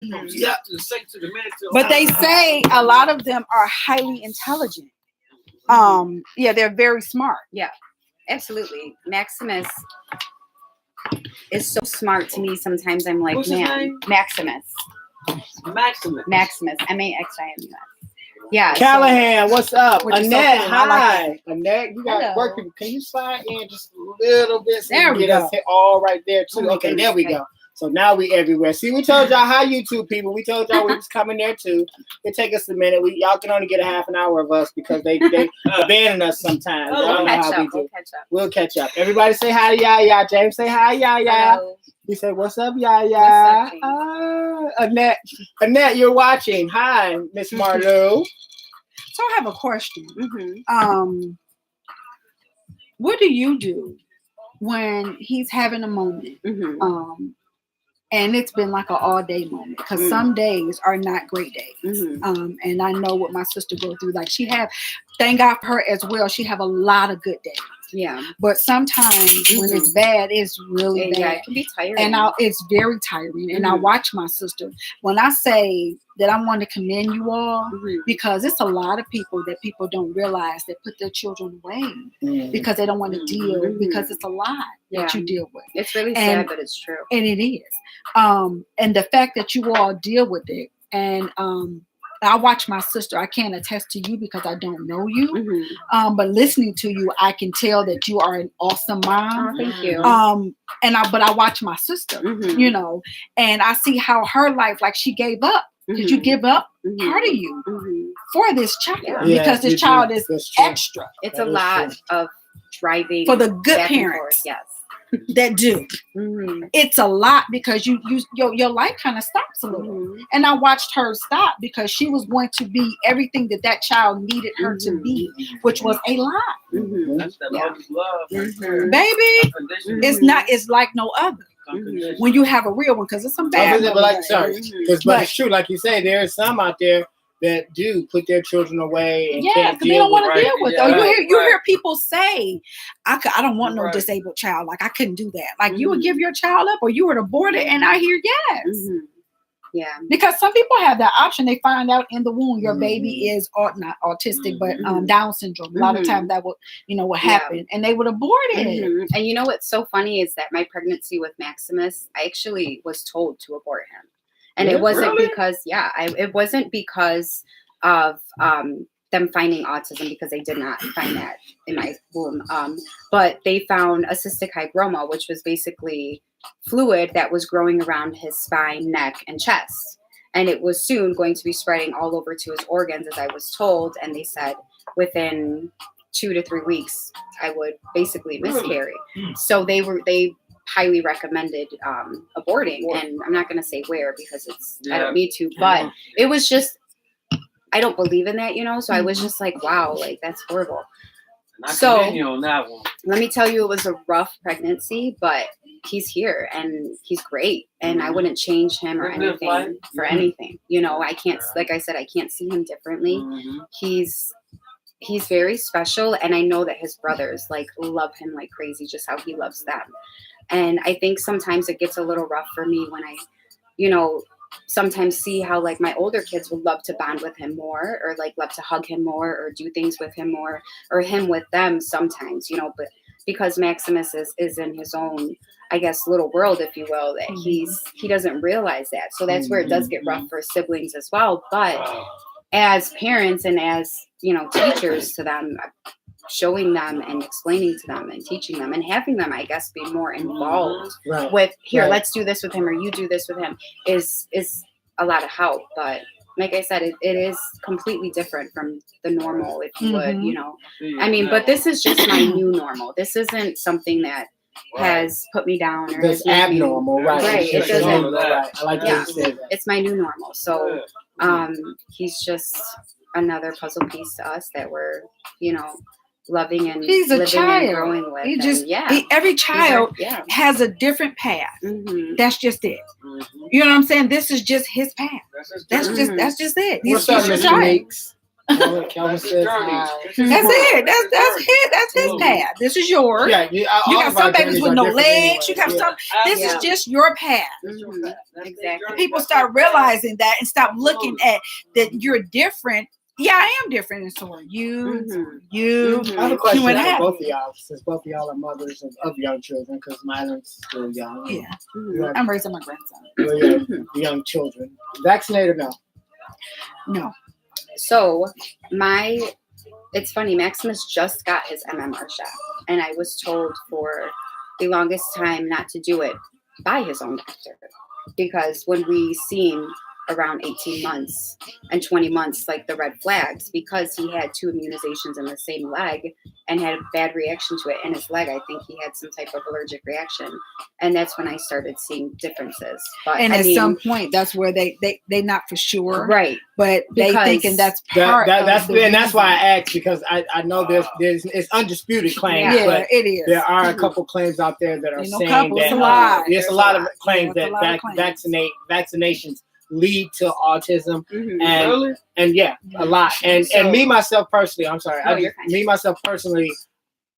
Yeah, to the second to the minute. But they say a lot of them are highly intelligent. Yeah, they're very smart. Yeah, absolutely. Maximus is so smart to me. Sometimes I'm like, What's his man, name? Maximus. Maximus. Maximus. Yeah. Callahan, what's up? Which is so Annette, cool. I hi. like Annette, you got Hello. work. Can you slide in just a little bit so There we we get go. us hit all right there too? Oh, Okay, there we go. So now we everywhere. See, we told y'all hi, YouTube people. We told y'all we was coming there too. It take us a minute. Y'all can only get a half an hour of us because they abandon us sometimes. We'll Y'all know catch how up. we do. We'll catch up. We'll catch up. Everybody say hi to Yaya. James say hi, Yaya. Hello. He said, "What's up, Yaya?" What's up, James? Annette, you're watching. Hi, Miss Marlo. So I have a question. Mm-hmm. What do you do when he's having a moment? Mm-hmm. And it's been like an all day moment because some days are not great days. Mm-hmm. And I know what my sister go through. Like thank God for her as well. She have a lot of good days. Yeah. But sometimes when it's bad, it's really bad. Yeah, it can be tiring. And it's very tiring. And I watch my sister. When I say that I want to commend you all, because it's a lot of people that people don't realize that put their children away because they don't want to deal, because it's a lot that you deal with. It's really sad, but it's true. And it is. And the fact that you all deal with it. And I watch my sister. I can't attest to you because I don't know you. But listening to you, I can tell that you are an awesome mom. Oh, thank you. But I watch my sister, you know, and I see how her life, like she gave up. Did you give up part of you for this child? Yeah. Because this child is extra. It's a lot of driving for the good back and parents. forth, yes. That do. It's a lot because your life kind of stops a little. And I watched her stop because she was going to be everything that child needed her to be, which was a lot. That's that mother's love. Baby, it's like no other. When you have a real one, because it's some bad ones. But it's true, like you say, there are some out there that do put their children away and can't they don't want to deal with it. Yeah, You hear people say, I don't want no disabled child. Like, I couldn't do that. Like, you would give your child up or you would abort it. And I hear yes. Yeah. Because some people have that option. They find out in the womb your baby is not autistic, but Down syndrome. A lot of times that will happen. And they would abort it. And you know what's so funny is that my pregnancy with Maximus, I actually was told to abort him. And it wasn't because, it wasn't because of them finding autism, because they did not find that in my womb. But they found a cystic hygroma, which was basically fluid that was growing around his spine, neck, and chest. And it was soon going to be spreading all over to his organs, as I was told. And they said within 2 to 3 weeks, I would basically miscarry. So they highly recommended aborting, and I'm not going to say where because I don't need to, but it was just, I don't believe in that, so I was just like, wow, like that's horrible. So on that one. Let me tell you, it was a rough pregnancy, but he's here and he's great, and I wouldn't change him or anything for anything. I can't, like I said, I can't see him differently. He's very special, and I know that his brothers love him like crazy, just how he loves them. And I think sometimes it gets a little rough for me when I, sometimes see how my older kids would love to bond with him more, or love to hug him more, or do things with him more, or him with them sometimes, but because Maximus is in his own, I guess, little world, if you will, that he doesn't realize that. So that's where it does get rough for siblings as well. But as parents and as, teachers to them, showing them and explaining to them and teaching them and having them, I guess, be more involved with let's do this with him, or you do this with him is a lot of help. But like I said, it is completely different from the normal, if you would, I mean, but this is just my new normal. This isn't something that has put me down or that's abnormal, right? It doesn't. I like how you said that. It's my new normal. So he's just another puzzle piece to us that we're, loving and he's a living child. And growing with. Every child has a different path. That's just it. You know what I'm saying? This is just his path. That's just it. What's up, Miss Meeks? Kelvin says hi. That's it. That's his path. This is yours. Yeah, You got some babies with no legs. You got some. This is just your path. Exactly. People start realizing that and stop looking at that you're different. Yeah, I am different, and so are you. You. I have a question what for happened? both of y'all, since both of y'all are mothers of young children, because mine is still young. Yeah. I'm raising my grandson. Well, young children. Vaccinated or no? No. So it's funny, Maximus just got his MMR shot, and I was told for the longest time not to do it by his own doctor, because when we seen around 18 months and 20 months, like the red flags, because he had 2 immunizations in the same leg and had a bad reaction to it in his leg. I think he had some type of allergic reaction. And that's when I started seeing differences. But And at some point, that's where they not for sure. Right. But they Because thinking that's part that's of the and that's why reason. I asked, because I know there's it's undisputed claims, Yeah, but it is. there are a couple claims out there that are Ain't no saying couple, that it's a lot. there's a lot of claims Yeah, it's a lot of that claims. vaccinations lead to autism, Mhm. and a lot. And So- me myself personally, I'm sorry, No, you're fine.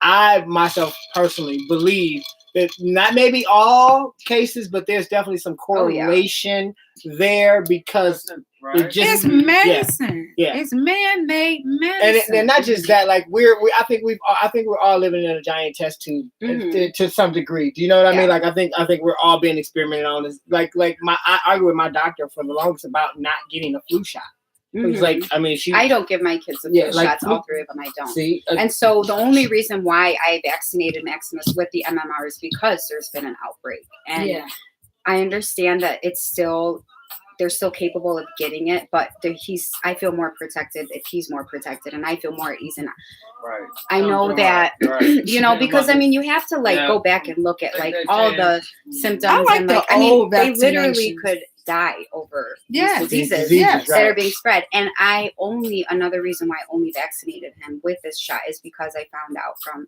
I myself personally believe that not maybe all cases, but there's definitely some correlation there, because it just It's medicine. Yeah. It's man-made medicine. and not just that, like I think we're all living in a giant test tube to some degree. Do you know what I mean? Like I think we're all being experimented on. This like I argue with my doctor for the longest about not getting a flu shot. It's like, I mean, I don't give my kids the flu shots. All 3 of them, I don't. See, and so the only reason why I vaccinated Maximus with the MMR is because there's been an outbreak, and I understand that they're still capable of getting it, but I feel more protected if he's more protected, and I feel more at ease. And I know that, because I mean, you have to go back and look at like all the symptoms. I like the old they literally vaccinations. could die over Yes. these diseases Yes. that are being spread. And another reason why I only vaccinated him with this shot is because I found out from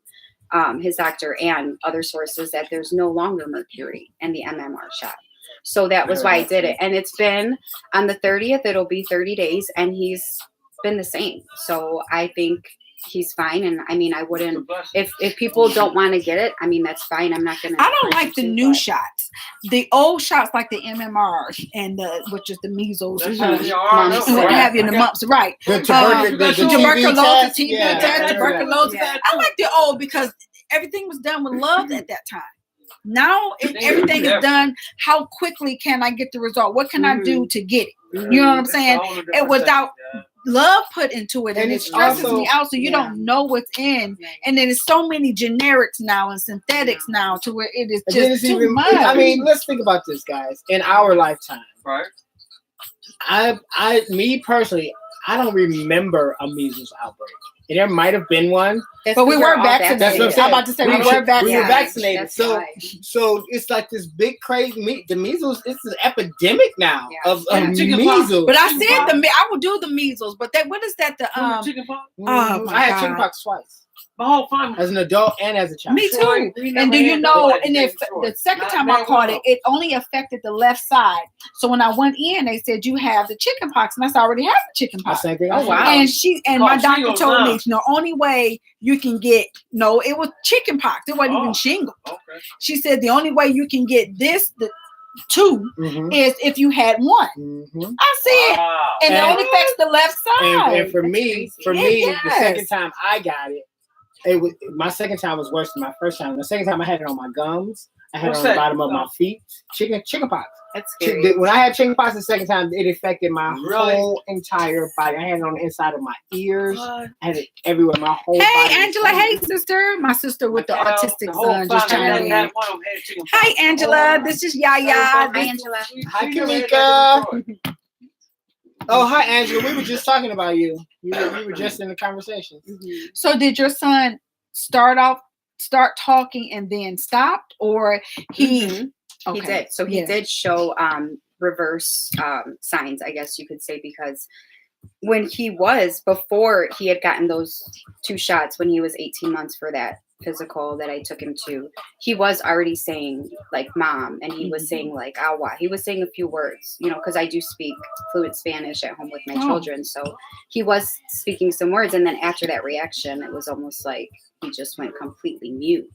his doctor and other sources that there's no longer mercury in the MMR shot. So that was why I did it. And it's been on the 30th, it'll be 30 days, and he's been the same. So I think he's fine. And I mean, I wouldn't, if people don't want to get it, I mean, that's fine. I'm not going to. I don't like the new shots. The old shots, like the MMR and which is the measles and Mumps, what have you, and the mumps, right? the tuberculosis, TB TB test, tuberculosis. Yeah. I like the old because everything was done with love at that time. Now everything is done. How quickly can I get the result? What can I do to get it? You know what I'm saying? And without love put into it, and it stresses me out. So you don't know what's in, and then there's so many generics now and synthetics now to where it is just too much. I mean, let's think about this, guys. In our lifetime, Right. Me personally, I don't remember a measles outbreak. There might have been one, but we were vaccinated. That's what I'm saying. I'm about to say we were vaccinated. We were vaccinated. That's So, why. so it's like this big crazy. The measles. It's an epidemic now of Chickenpox. measles. But I said I would do the measles, but what is that? The Chickenpox. Oh, my I had God. chickenpox twice, My whole family. as an adult and as a child. Me too. And do you know? And if the second time I caught it, it only affected the left side. So when I went in, they said you have the chicken pox, and I said I already have the chicken The pox. same thing. Oh, wow. And my doctor told me the only way you can get it was chicken pox. It wasn't even shingle. Okay. She said the only way you can get the 2 is if you had 1. I said, Wow. and it only affects the left side. And for me, It the does. second time I got it, my second time was worse than my first time. The second time I had it on my gums. I had it on the bottom of my feet. Chicken pox. That's scary. When I had chicken pox the second time, it affected my whole entire body. I had it on the inside of my ears. I had it everywhere. My whole body. Hey, Angela. Hey, sister. My sister with the autistic son just chimed in. Hi, Angela. This is Yaya. Hi, Angela. Hi, Kamika. Oh, hi, Angela. We were just talking about you. We were just in the conversation. So did your son start talking and then stopped, or he? Okay. He did. So he did show reverse signs, I guess you could say, because before he had gotten those 2 shots when he was 18 months for that physical that I took him to, he was already saying like mom, and he was saying like agua. He was saying a few words, you know, because I do speak fluent Spanish at home with my children. So he was speaking some words. And then after that reaction, it was almost like he just went completely mute.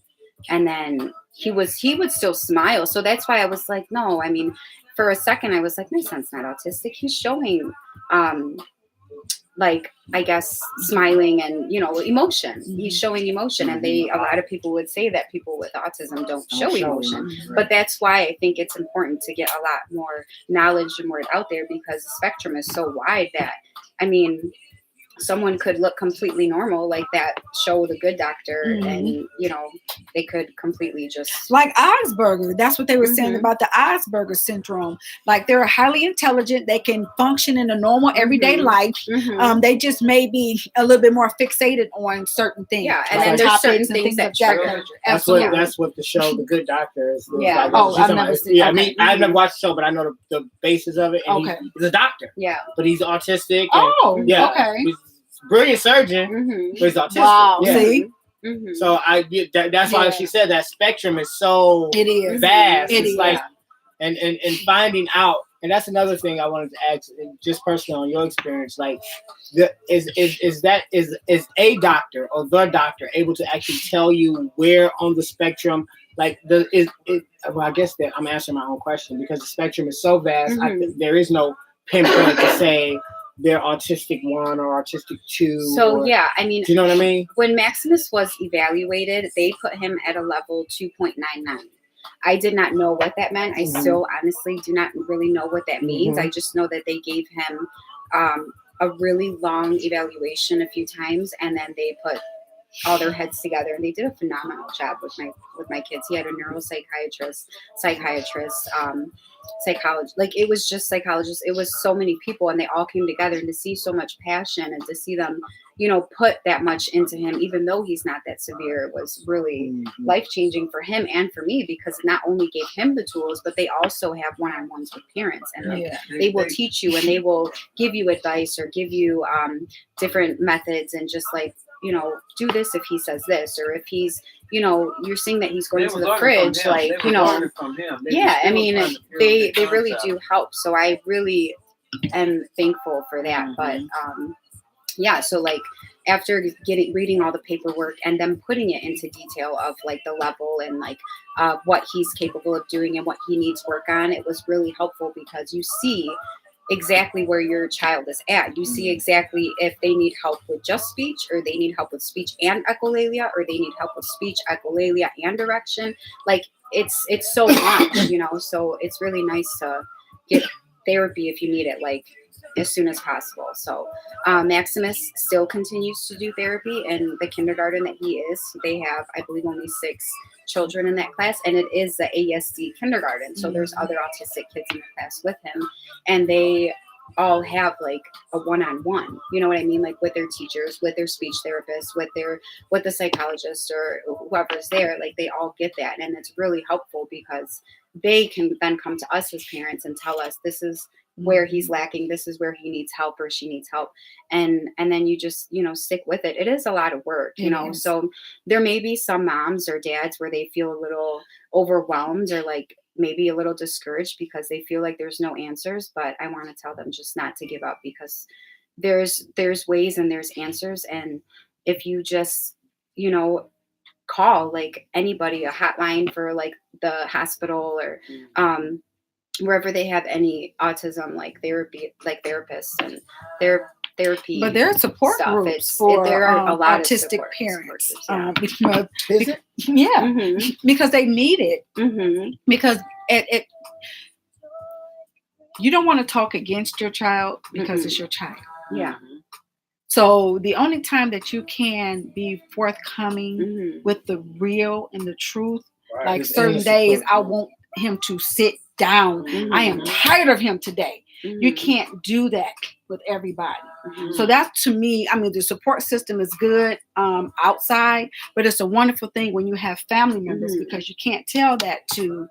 And then he would still smile. So that's why I was like, no, I mean, for a second I was like, my son's not autistic. He's showing like, I guess, smiling and, you know, emotion. He's showing emotion. And a lot of people would say that people with autism don't show emotion. Right. But that's why I think it's important to get a lot more knowledge and word out there, because the spectrum is so wide that, I mean, someone could look completely normal like that, show the good doctor, and, you know, they could completely just... Like Asperger, that's what they were saying about the Asperger syndrome. Like, they're highly intelligent. They can function in a normal everyday life. They just may be a little bit more fixated on certain things. Yeah, and then there's certain things that trigger. That's what the show, The Good Doctor, is. Yeah. Like, Oh, I've never seen. Yeah, Okay. I mean, I've never watched the show, but I know the basis of it. And he's a doctor. Yeah. But he's autistic. And, Oh, yeah, okay. he's a brilliant surgeon, but he's autistic. Wow. Yeah. See, So that's why she said that spectrum is so it is vast. It It's is. like, and finding out, and that's another thing I wanted to ask, just personally on your experience, like, is a doctor or the doctor able to actually tell you where on the spectrum, like, well, I guess that I'm answering my own question, because the spectrum is so vast. There is no pinpoint to say they're autistic 1 or autistic 2. So yeah, I mean, do you know what I mean? When Maximus was evaluated, they put him at a level 2.99. I did not know what that meant. I still honestly do not really know what that means. I just know that they gave him a really long evaluation a few times, and then they put all their heads together, and they did a phenomenal job with my kids. He had a neuropsychiatrist, psychiatrist, psychologist. Like, it was just psychologists. It was so many people, and they all came together, and to see so much passion and to see them, you know, put that much into him, even though he's not that severe, was really life-changing for him and for me, because it not only gave him the tools, but they also have one-on-ones with parents, and like, they will teach you, and they will give you advice or give you different methods, and just like, you know, do this if he says this, or if he's, you know, you're seeing that he's going to the fridge, like, you know, yeah, I mean, they really do help. So I really am thankful for that. But yeah, so like, after reading all the paperwork and then putting it into detail of like the level and like what he's capable of doing and what he needs work on, it was really helpful, because you see exactly where your child is at. You see exactly if they need help with just speech, or they need help with speech and echolalia, or they need help with speech, echolalia, and direction. Like, it's so much, you know. So it's really nice to get therapy if you need it, like, as soon as possible. So Maximus still continues to do therapy in the kindergarten that he is. They have, I believe, only 6 children in that class, and it is the ASD kindergarten. So there's other autistic kids in the class with him, and they all have like a one-on-one, you know what I mean? Like, with their teachers, with their speech therapists, with the psychologist or whoever's there, like, they all get that. And it's really helpful, because they can then come to us as parents and tell us, this is where he's lacking, this is where he needs help or she needs help, and then you just, you know, stick with it. It is a lot of work, you know. So there may be some moms or dads where they feel a little overwhelmed, or like maybe a little discouraged, because they feel like there's no answers. But I want to tell them just not to give up, because there's ways and there's answers. And if you just, you know, call like anybody, a hotline for like the hospital, or wherever they have any autism, like therapy, like therapists and their therapy. But there are support stuff. groups for there are a lot autistic of parents. Because, Is it? Because they need it. Because it you don't want to talk against your child, because it's your child. Yeah. So the only time that you can be forthcoming with the real and the truth, like certain days, I want him to sit down. I am tired of him today. You can't do that with everybody. So that's, to me, I mean, the support system is good. outside, but it's a wonderful thing when you have family members because you can't tell that to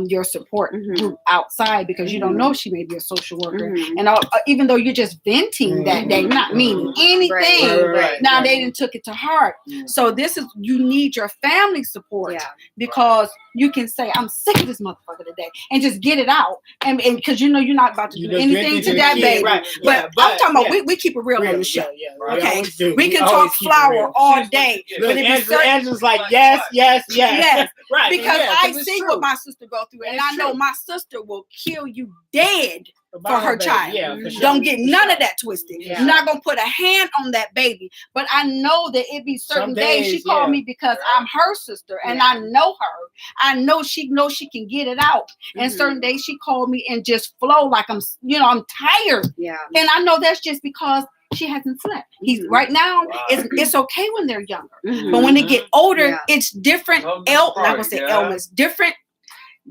your support group outside because you don't know she may be a social worker. And even though you're just venting that day, not meaning anything, now they didn't took it to heart. So this is, you need your family support because you can say, I'm sick of this motherfucker today and just get it out. And because you know you're not about to do anything to that baby. Right. But I'm talking about we keep it real on the show. Okay. We can talk flower all day. But Angela's like, yes. Right. Because I see what my sister go through, and I know my sister will kill you dead for her child. Don't get none of that twisted. You're not gonna put a hand on that baby. But I know that it be certain days she called me because I'm her sister and I know her. I know she knows she can get it out. And certain days she called me and just flow like I'm tired. Yeah. And I know that's just because she hasn't slept. Right now, it's okay when they're younger. But when they get older, it's different ailments, different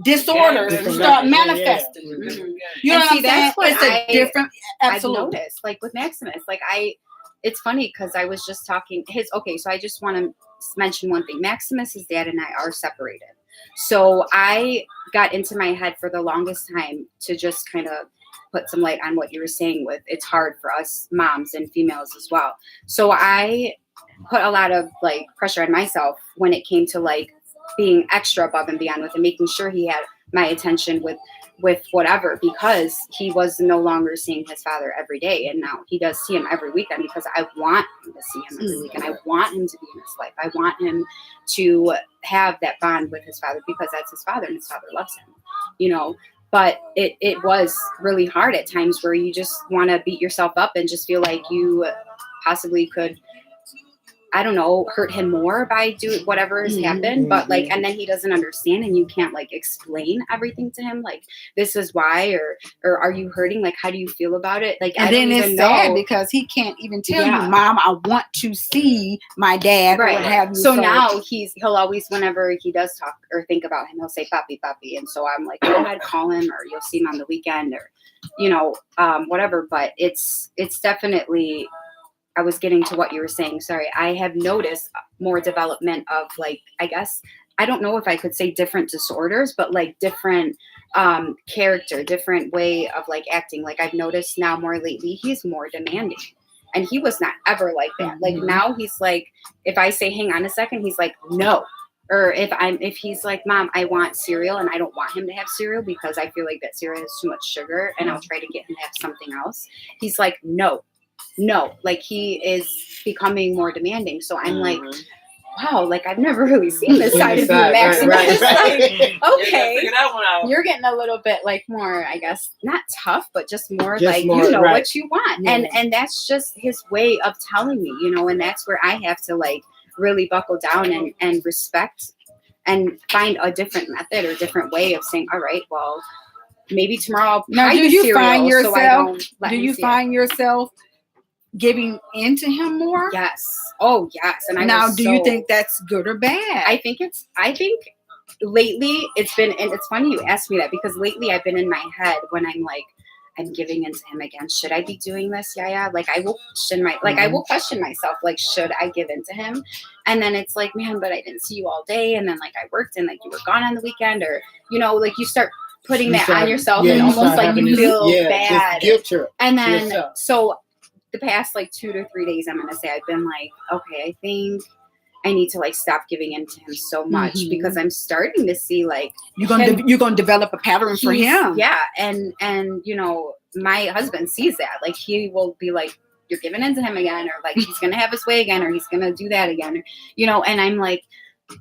disorders start manifesting. You know what I'm saying? It's a different, absolutely. I've noticed, like with Maximus, it's funny because I was just talking so I just want to mention one thing. Maximus's dad and I are separated. So I got into my head for the longest time to just kind of put some light on what you were saying with it's hard for us moms and females as well. So I put a lot of pressure on myself when it came to being extra above and beyond with him, making sure he had my attention with whatever, because he was no longer seeing his father every day. And now he does see him every weekend because I want him to see him every weekend. I want him to be in his life. I want him to have that bond with his father because that's his father and his father loves him, But it was really hard at times where you just want to beat yourself up and just feel like you possibly could, I don't know, hurt him more by doing whatever has happened. But and then he doesn't understand and you can't explain everything to him. This is why, or are you hurting? How do you feel about it? And then it's sad because he can't even tell you, Mom, I want to see my dad. Right. Or what have you. So now he'll always, whenever he does talk or think about him, he'll say, Papi, Papi. And so I'm like, go ahead, call him, or you'll see him on the weekend or, whatever. But it's definitely, I was getting to what you were saying. Sorry. I have noticed more development of I guess, I don't know if I could say different disorders, but different character, different way of acting. I've noticed now more lately, he's more demanding. And he was not ever like that. Now he's if I say, hang on a second, he's like, no. Or if he's like, Mom, I want cereal, and I don't want him to have cereal because I feel like that cereal has too much sugar and I'll try to get him to have something else. He's like, no, he is becoming more demanding. So I'm wow, I've never really seen this side of you, Maximus. Right. Okay, you're getting a little bit more, I guess, not tough, but just more what you want. Yeah. And that's just his way of telling me, and that's where I have to really buckle down and respect and find a different method or different way of saying, all right, well, maybe tomorrow I'll do you find yourself yourself giving into him more? Yes. Oh, yes. And do you think that's good or bad? I think lately it's been, and it's funny you asked me that because lately I've been in my head when I'm giving into him again. Should I be doing this? Yeah. I will question I will question myself. Should I give into him? And then it's man, but I didn't see you all day. And then I worked and you were gone on the weekend, or, you start putting that on yourself and almost you feel bad. Guilt trip. And then, so the past 2 to 3 days, I'm going to say I've been okay, I think I need to stop giving into him so much because I'm starting to see you're going to develop a pattern for him. Yeah. And my husband sees that. He will be you're giving into him again, or he's going to have his way again, or he's going to do that again, or, and I'm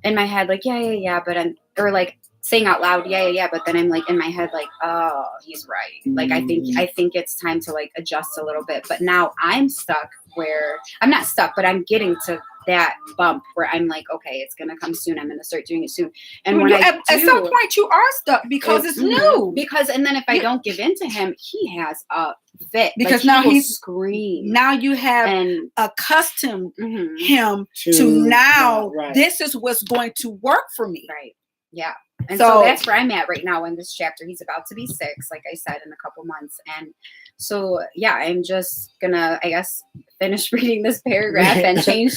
in my head, yeah, but or saying out loud, yeah, but then I'm in my head, oh, he's right. I think it's time to adjust a little bit. But now I'm stuck where I'm not stuck, but I'm getting to that bump where I'm okay, it's gonna come soon. I'm gonna start doing it soon. And when at some point you are stuck because it's new. And then if I don't give in to him, he has a fit because now he's scream. Now you have accustomed him to now. Right. This is what's going to work for me. Right. Yeah. And so that's where I'm at right now in this chapter. He's about to be 6, like I said, in a couple months. And so, yeah, I'm just gonna, I guess, finish reading this paragraph and change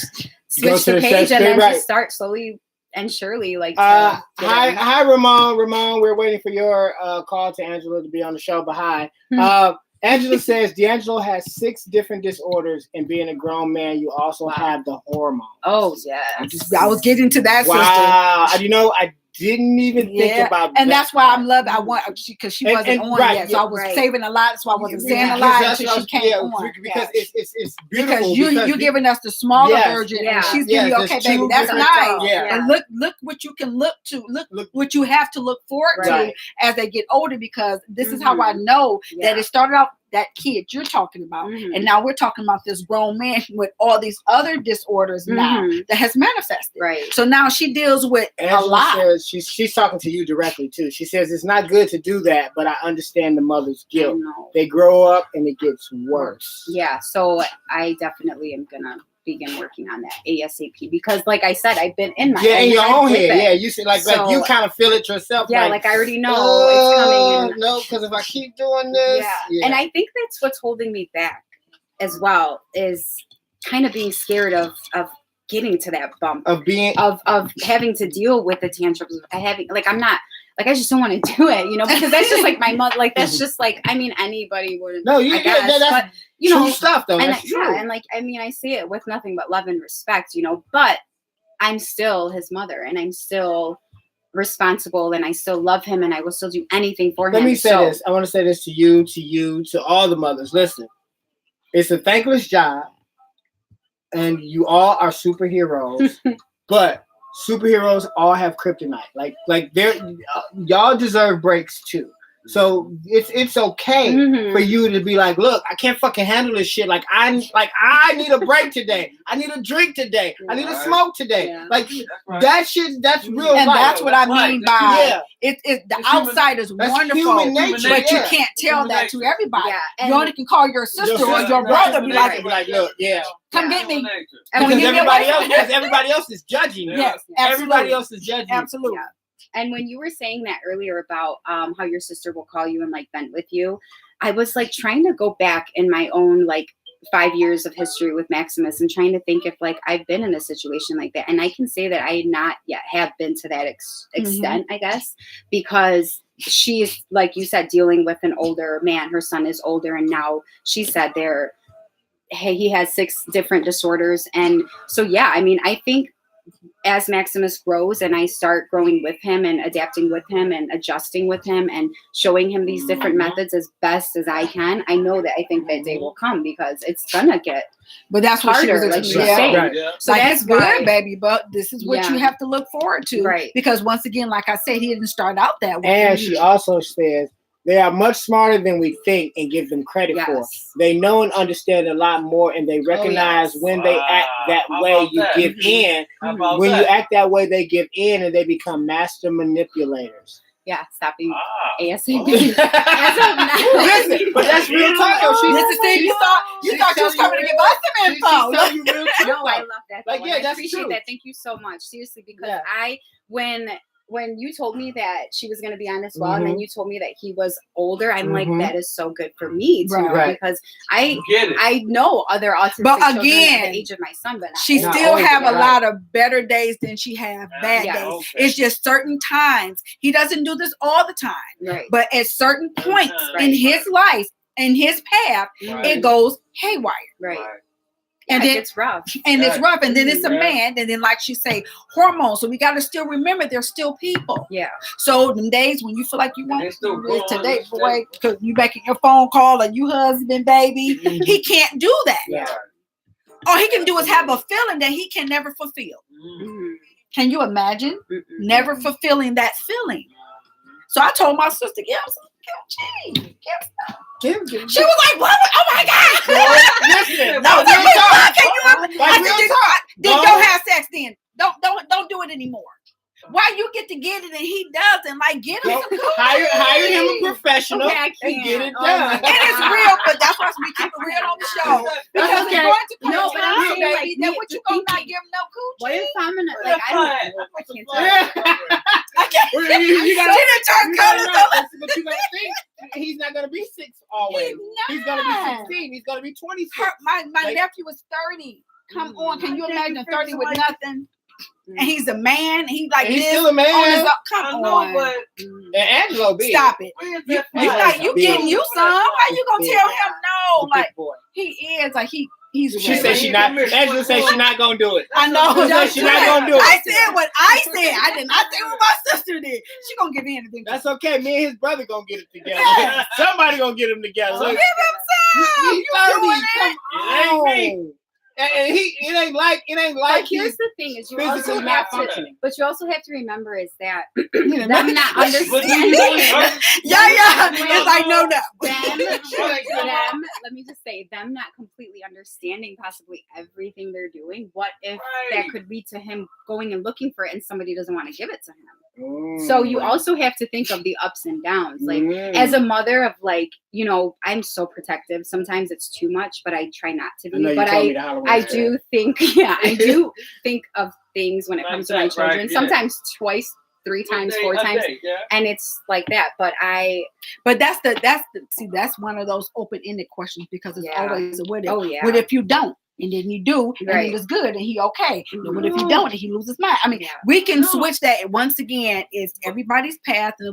switch to the the page sex and tape, then right. just start slowly and surely like. To Hi, Ramon. Ramon, we're waiting for your call to Angela to be on the show. But hi, Angela says D'Angelo has 6 different disorders, and being a grown man, you also have the hormone. Oh yeah, I was getting to that, sister. Wow, you know, I didn't even think about that. And that's why I'm loving. I want because she wasn't on yet, so I was saving a lot. So I wasn't saying a lot until she came on. Because it's beautiful. Because you giving us the smaller version, and she's giving you, okay, baby, that's nice. Yeah. But look what you can look to. Look what you have to look forward to as they get older. Because this is how I know that it started out that kid you're talking about, and now we're talking about this grown man with all these other disorders now that has manifested. Right. So now she deals with Angela a lot. Says she's talking to you directly too. She says it's not good to do that, but I understand the mother's guilt. They grow up and it gets worse. Yeah. So I definitely am gonna begin working on that ASAP because, like I said, I've been in my in your own head. Yeah, you see, like you kind of feel it yourself. Yeah, like I already know it's coming. No, because if I keep doing this, and I think that's what's holding me back as well is kind of being scared of getting to that bump of being of having to deal with the tantrums. I'm not. Like I just don't want to do it, you know, because that's just like my mother. Like that's just like I mean anybody would. No, you guess, that's but you know true stuff though. And that's true. And like I mean I say it with nothing but love and respect, you know. But I'm still his mother, and I'm still responsible, and I still love him, and I will still do anything for him. Let me say this. I want to say this to you, to all the mothers. Listen, it's a thankless job, and you all are superheroes, but. Superheroes all have kryptonite. Like y'all deserve breaks too. So it's okay for you to be like, look, I can't fucking handle this shit. I need a break today. I need a drink today. I need a smoke today. Yeah. Like that shit. That's real. And life. that's what I mean by it's the outside is wonderful, human nature, but you can't tell that to everybody. Yeah. You only can call your sister or your brother. Be like, look, come get me. And when everybody else is judging. Yes, everybody else is judging. Absolutely. Yeah. And when you were saying that earlier about how your sister will call you and like vent with you, I was like trying to go back in my own like 5 years of history with Maximus and trying to think if like I've been in a situation like that. And I can say that I not yet have been to that extent, I guess, because she's, like you said, dealing with an older man. Her son is older. And now she said he has 6 different disorders. And so, yeah, I mean, I think as Maximus grows and I start growing with him and adapting with him and adjusting with him and showing him these different methods as best as I can, I know that I think that day will come because it's gonna get that's harder, like you're saying. Right. So like that's it's good, baby, but this is what you have to look forward to. Right. Because once again, like I said, he didn't start out that way. And she also says they are much smarter than we think and give them credit for. They know and understand a lot more, and they recognize when they act that way, you give in. When you act that way, they give in, and they become master manipulators. Yeah, stopping ASAP. Listen, but that's real talk. This is thing you thought she was coming to give us some info. No, I love that. Like, I that's appreciate true. that. Thank you so much. Seriously, because when you told me that she was going to be on as well, and then you told me that he was older, I'm like, that is so good for me too, because I know other autistic children at the age of my son, but she still have a lot of better days than she have bad days. Okay. It's just certain times. He doesn't do this all the time, but at certain points in his life, in his path, it goes haywire. Right. And then it's rough. And it's rough. And then it's a man. And then, like she say, hormones. So we got to still remember they're still people. Yeah. So the days when you feel like you want today, boy, because you making your phone call and you husband, baby, he can't do that. Yeah. All he can do is have a feeling that he can never fulfill. Can you imagine never fulfilling that feeling? So I told my sister, she was like, "What? Oh my God!" Listen, then go have sex. Then don't do it anymore. Why you get to get it and he doesn't? Like, get him some cookies. Hire him a professional and get it done. And it's real, but that's why we keep it real on the show. Because it's going to come but I'm saying, baby. Then what you gonna not give him no coochie? What if I'm gonna like? I can't tell. You didn't turn colors. But you gotta think he's not gonna be 6 always. He's gonna be 16. He's gonna be 26. My nephew was 30. Come on, can you imagine 30 with nothing? And he's a man. He's like He's this. still a man. On his, I come know, on. but And Angelo B. Stop it. where's You, that you fly? like you getting you some? How you gonna tell him no? Big Like boy. he is like he's. She ready. said she not. Angela said she not gonna do it. I know. She said she not gonna do it. I said what I said. I did not say what my sister did. She gonna give me anything. That's okay. Me and his brother gonna get it together. Yeah. Somebody gonna get them together. Give Look, him some. he You 30. doing Come it? on. It ain't And it ain't like But here's he's the thing: is you physically also not have to, functioning. but you also have to remember is that You them know? not But do you understanding. really understand? Yeah. It's like no. them, let me just say, them not completely understanding possibly everything they're doing. What if that could lead to him going and looking for it and somebody doesn't want to give it to him? So you also have to think of the ups and downs. Like as a mother of like, you know, I'm so protective. Sometimes it's too much, but I try not to be. But I do think, I do think of things when it comes to my children. Right, yeah. Sometimes twice, 3 times, 4 times. Yeah. And it's like that. But that's one of those open-ended questions because it's Yeah. always a what if. oh yeah. What if you don't? And then you do, and Right. it was good, and he okay. Mhm. And what if you don't, and he loses his mind? I mean, Yeah. we can No. switch that. Once again, it's everybody's path, and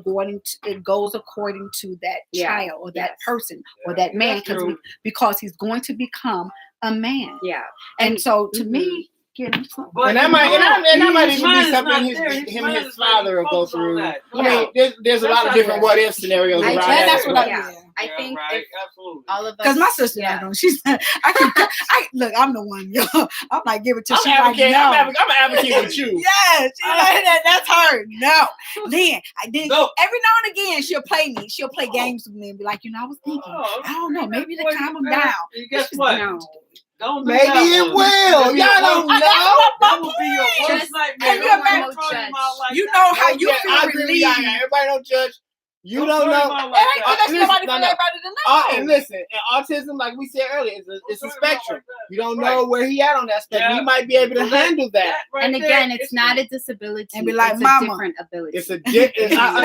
it goes according to that Yeah. child or that Yes. person or Yeah. that man, That's true. because he's going to become a man. Yeah. And so, to Mhm. me, get him some. But And that might his even mind be is something not his, there. him mind and his is not father will go focused on through. that. I mean, there's a lot of That's different not- what if scenarios I around just- that. That's what I yeah. I Yeah, think right, if absolutely. all of us, Because my sister, yeah. not know. She's, I look, I'm the one, yo. I'm like, give it to. I'm She's like, advocating. no. I'm an advocate with you. Yes, she like that. That's her. No, then I did. No. Every now and again, she'll play me. She'll play games with me and be like, I was thinking, I don't know, maybe to calm him down. And guess what? No. Don't do Maybe that it one. will. That'll be Y'all your don't worst- know. That will be your worst Just- nightmare. and you Don't imagine- ever turn your mouth like You that. know how you Yeah, feel I agree with relieved. y'all. Everybody don't judge. You Don't don't turn your know. mouth It like ain't that. that's Listen, nobody no, for no. everybody to know. And listen, and autism, like we said earlier, it's a Don't turn your mouth spectrum. like that. You don't Right. know where he at on that spectrum. Yeah. He might be able to Well, that- handle that. right And there, again, it's not a disability. And be like, it's "Mama." a different ability. It's a listen. Say I'm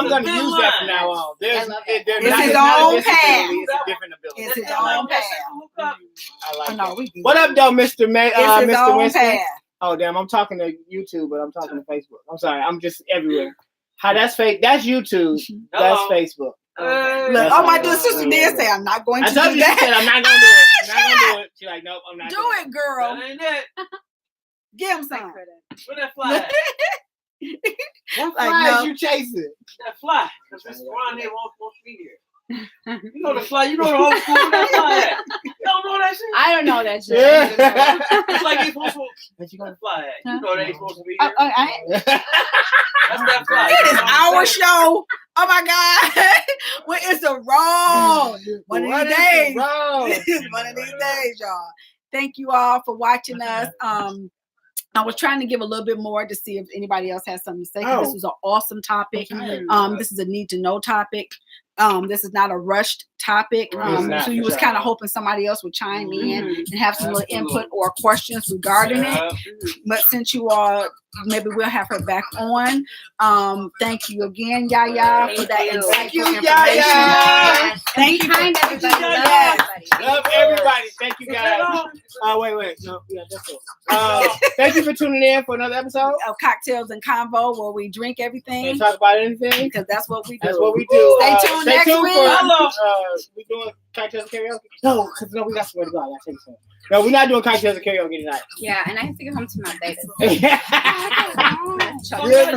it. going to Thin use that from line. now on. There's, I love that. there's It's not, his it's not a own disability, path. It's a different ability. It's his That's own like that path. second hookup. I like I know that. we good. What up, though, Mr. It's his Mr. own Winston? path. Oh, damn. I'm talking to YouTube, but I'm talking to Facebook. I'm sorry. I'm just everywhere. How that's fake? That's YouTube. That's Uh-oh. Facebook. Hey. Look, That's oh my all. dear sister did say, I'm not going I to told do you, she said, that. I'm not going to do it. I'm not going to do it. She's like, nope, I'm not Do doing it, girl. That ain't it. Give him some. Where that fly at? What Like, flies no. you chasing? That fly. Because this Ron here won't supposed to be here. You know the fly. You know the whole school. Where that fly at? You don't know that shit? I don't know that shit. Yeah. It's like it's supposed to. Where you gonna fly at? You know they ain't supposed to be here. That's that fly. It is our show. Oh my God. Well, it's a wrong. One of these days. One of these days, y'all. Thank you all for watching us. I was trying to give a little bit more to see if anybody else has something to say. 'Cause This was an awesome topic. This is a need to know topic. This is not a rushed topic. It's not, So you for was sure. kind of hoping somebody else would chime in Mhm. and have some little Absolutely. input or questions regarding it. Yeah. But since you all, maybe we'll have her back on. Thank you again, Yaya, for that Thank you. insightful Thank you, information. Yaya. Thank Be you. kind, everybody. Love Yes. everybody. Love everybody. Thank you, Is that guys. all? Wait. No, yeah, that's it. Thank you for tuning in for another episode. Of Cocktails and Convo, where we drink everything, And talk about anything. because that's what we do. That's what we do. Stay tuned next week. for Hello. we doing cocktails and karaoke. No, because we got somewhere to go. I gotta take some. No, we're not doing cocktails and karaoke tonight. Yeah, and I have to get home to my bed. Good Good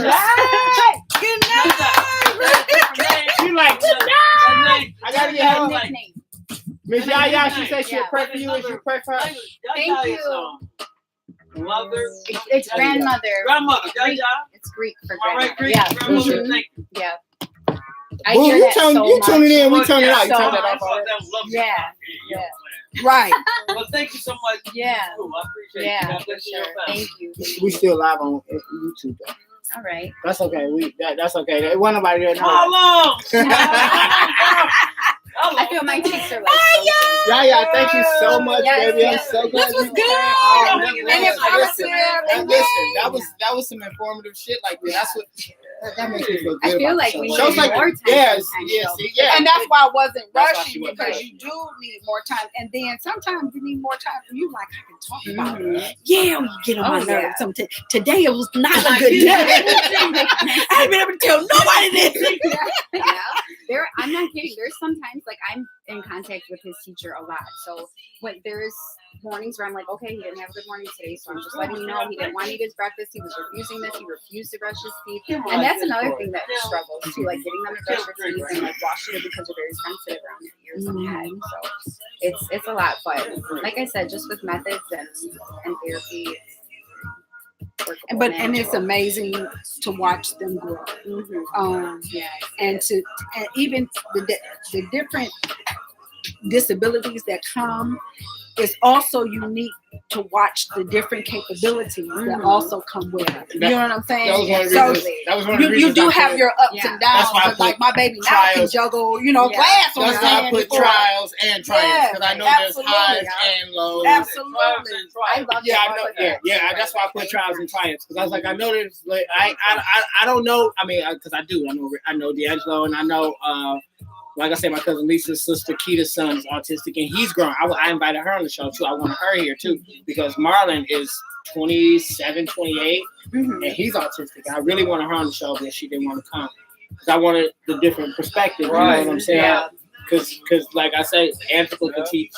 night. Good night. She like, I gotta get home. Nickname. Miss Yaya, she said she'll Yeah. pray for you and she'll pray for her. Thank you. Mother. It's grandmother. Grandmother. Greek. Yeah. It's Greek for All right, grandmother. Greek. Yeah. Grandmother. Mhm. Thank you. Yeah. I Boo, hear you that so tuning in, we much. turn it out. You So turn that much. off already. Yeah. Yeah. Right. Well, thank you so much. Yeah. Too. I appreciate you. Yeah, God for bless you. sure. Thank you. We still live on YouTube though. All right. That's okay. That's okay. There wasn't nobody there. How long? I feel my cheeks are like Yaya, thank you so much, Yes, baby. I'm yes. so glad This was you good. Oh, And listen, informative. listen, that was some informative shit like that. that makes me feel good. I feel about like the we show. need Shows like more time. yes, sometimes, yes, though. yeah. And that's why I wasn't That's why rushing she wasn't because rushing. you do need more time. And then sometimes you need more time for you. Like I can talk about it. Mhm. Yeah, you get on my Oh, nerves. yeah. Sometimes. Today it was not a good day. I haven't been able to tell nobody this. Yeah, I'm not kidding. There's sometimes like I'm in contact with his teacher a lot. So when there's mornings where I'm like, okay, he didn't have a good morning today, so I'm just letting you know he didn't want to eat his breakfast. He was refusing this. He refused to brush his teeth, and that's another thing that struggles too, like getting them to brush their teeth and like washing it because they're very sensitive around their ears and head. So it's a lot, but like I said, just with methods and therapy. But it's amazing to watch them grow. Yeah, And even the different disabilities that come, it's also unique to watch the different capabilities that also come with it. You know what I'm saying? That was one of the reasons You do I have put- your ups Yeah. and downs. That's why I But like put my baby now can trials. juggle, Yeah. glass on That's his why I hand put before. trials and triumphs because I know there's Absolutely. highs and lows. Absolutely. I love Yeah, that I know. part. Yeah. That's why I put trials and triumphs because I was like, I know there's like, I don't know. I mean, because I do. I know D'Angelo, and I know, like I said, my cousin Lisa's sister Keita's son is autistic, and he's grown. I invited her on the show too. I wanted her here too because Marlon is 27, 28, and he's autistic. I really wanted her on the show, but she didn't want to come because I wanted the different perspective. Right. You know what I'm saying? Yeah. Because like I say, Angela could teach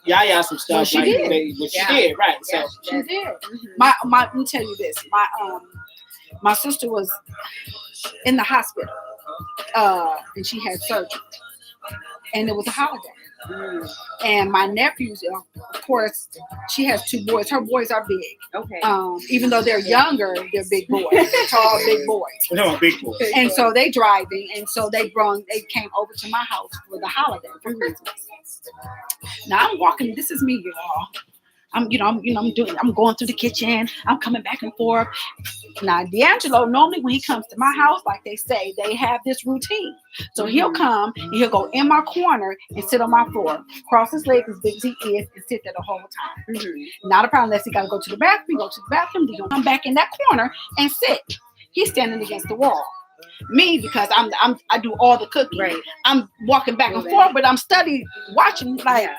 Yaya some stuff. Well, she like, did. But she Yeah. did, right? Yeah, So She did. Mhm. My let me tell you this. My sister was in the hospital, and she had surgery, and it was a holiday. And my nephews, of course, she has two boys. Her boys are big. Okay. Even though they're younger, they're big boys, tall, big boys. we're talking about big boy. And so they driving, and so they came over to my house for the holiday for Christmas. Now I'm walking. This is me, y'all. I'm going through the kitchen. I'm coming back and forth. Now D'Angelo, normally when he comes to my house, like they say, they have this routine. So he'll come and he'll go in my corner and sit on my floor, cross his legs as big as he is, and sit there the whole time. Not a problem unless he got to go to the bathroom. He go to the bathroom. He's gonna come back in that corner and sit. He's standing against the wall. Me, because I do all the cooking. Right. I'm walking back and forth, but I'm studying, watching like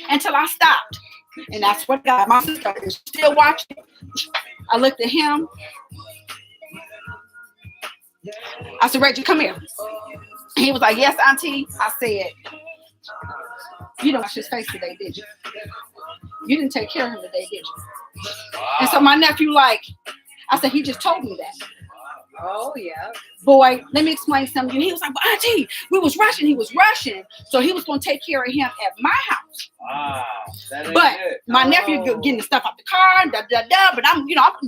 until I stopped. And that's what God, my sister is still watching. I looked at him. I said, Reggie, come here. He was like, yes, Auntie. I said, you didn't wash his face today, did you? You didn't take care of him today, did you? And so my nephew, I said, he just told me that. Oh yeah. Boy, let me explain something. He was like, well, Auntie, he was rushing. So he was going to take care of him at my house. Wow. That ain't But good. my nephew getting the stuff out the car, but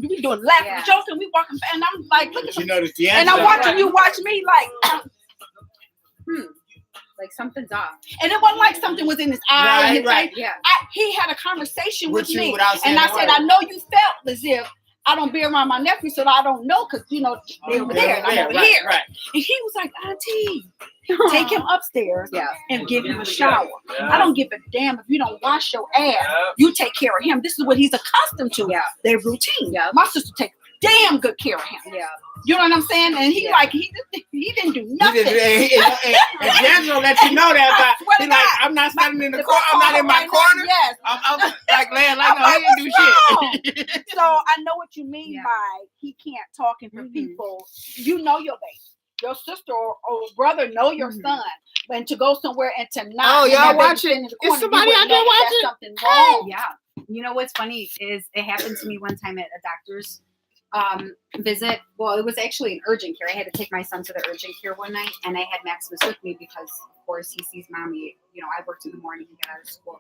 we doing laughing, Yeah. joking, we walking, and I'm like, look at You him. notice And D'Angelo. I'm watching you watch me Like something's off. and it wasn't like something was in his eye. and his Right. face. Yeah. He had a conversation with you me, without saying and I a said, word. I know you felt as if I don't be around my nephew, so I don't know, because they over there, and I'm over here. Right. And he was like, Auntie, take him upstairs Yeah. and give him a shower. Yeah. I don't give a damn if you don't wash your ass. Yeah. You take care of him. This is what he's accustomed to. Yeah. Their routine. Yeah. My sister take damn good care of him. Yeah. You know what I'm saying? And he he didn't do nothing. And D'Angelo let you know that. I swear But to he like, God. I'm not standing in the corner. I'm not in my right now, corner. Yes. I'm like laying like, I'm no, like, he didn't do shit. So I know what you mean Yeah. by he can't talk in for Mhm. people. You know your baby. Your sister or brother know your Mhm. son. And to go somewhere and to not Oh, and y'all that baby watch it? sitting in the Is corner, you somebody wouldn't out there know that watching? Something wrong. Yeah. You know what's funny is it happened to me one time at a doctor's visit. Well, it was actually an urgent care. I had to take my son to the urgent care one night, and I had Maximus with me because, of course, he sees mommy. I worked in the morning, he got out of school.